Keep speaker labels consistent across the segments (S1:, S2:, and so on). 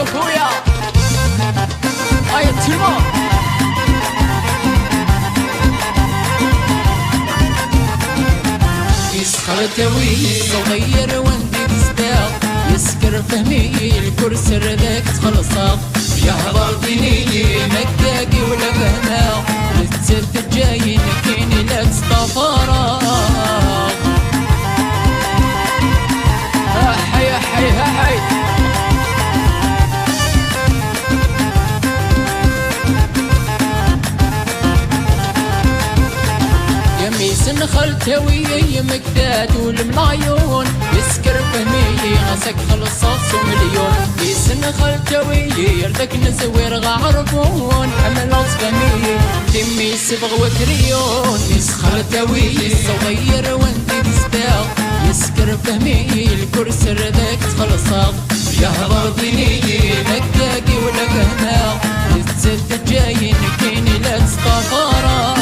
S1: خويا هاي تلمو يسخر توي صغير وندي بزباق يسكر فهمي الكرسي رداك تخلصاق يا هضرتني مكاكي ولا فهماق للتسد الجايين كيني لا تصطفراق هاي هاي هاي يميسن خلتوي مكداد والملايون يسكر فهمي غسك خلصات مليون يسن خلتوي يردك نزوير غعربون حمل فهمي دمي سبغ وتريون يسخر توي صغير وانتي تستاق يسكر فهمي الكرسي ردك تخلصاق يا هضرتني مكاكي ولا فهماق الزد الجايين كيني لا تصطفراق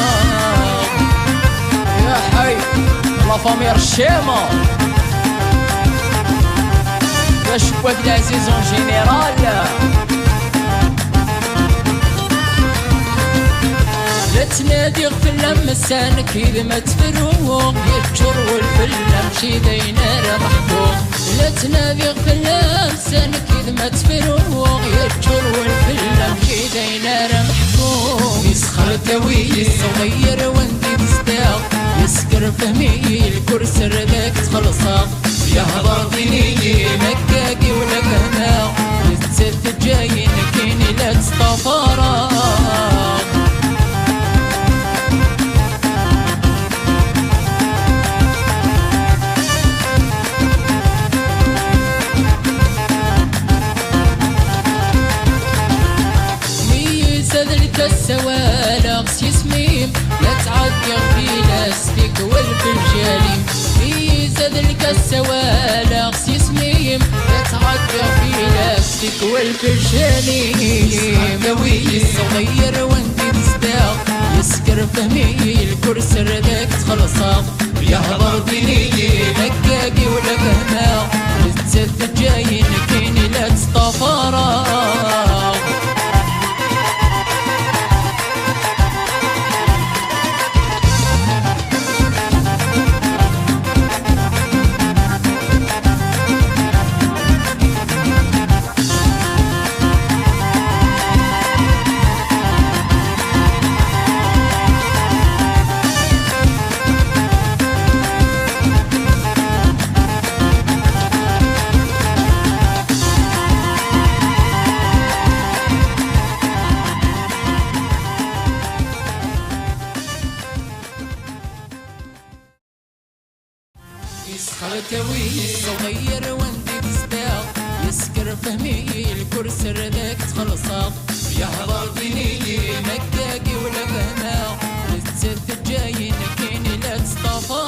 S1: يا حي لا فامي رشيمة باش كواك العزيز اون جينيرال لا تنادي غفلة مسانك إذا ما تفروق يتجر والفلة مشي داينة محبوق لا تنادي غفلة مسانك إذا ما تفروق يتجر والفلة مشي داينة محبوق يسخر توي صغير وانتي تستاق يسكر فهمي الكرسي رداك تخلصاق يا هضرتني مكاكي ولا فهماق للتسد الجايين كيني لا تصطفراق السوالق سيسميم لا تعدي في لاستيك والفنجاليم زاد لك السوالق سيسميم لا تعدي في لاستيك والفنجاليم دوي صغير وانتي تستاق يسكر فهمي الكرسي رداك تخلصاق يا هضرتني مكاكي ولا فهماق للتسد الجايين كيني لا تصطفراق يسخر توي صغير وانتي تستاق يسكر فهمي الكرسي رداك تخلصاق يا هضرتني مكاكي ولا فهماق للتسد الجايين كيني لا تصطفراق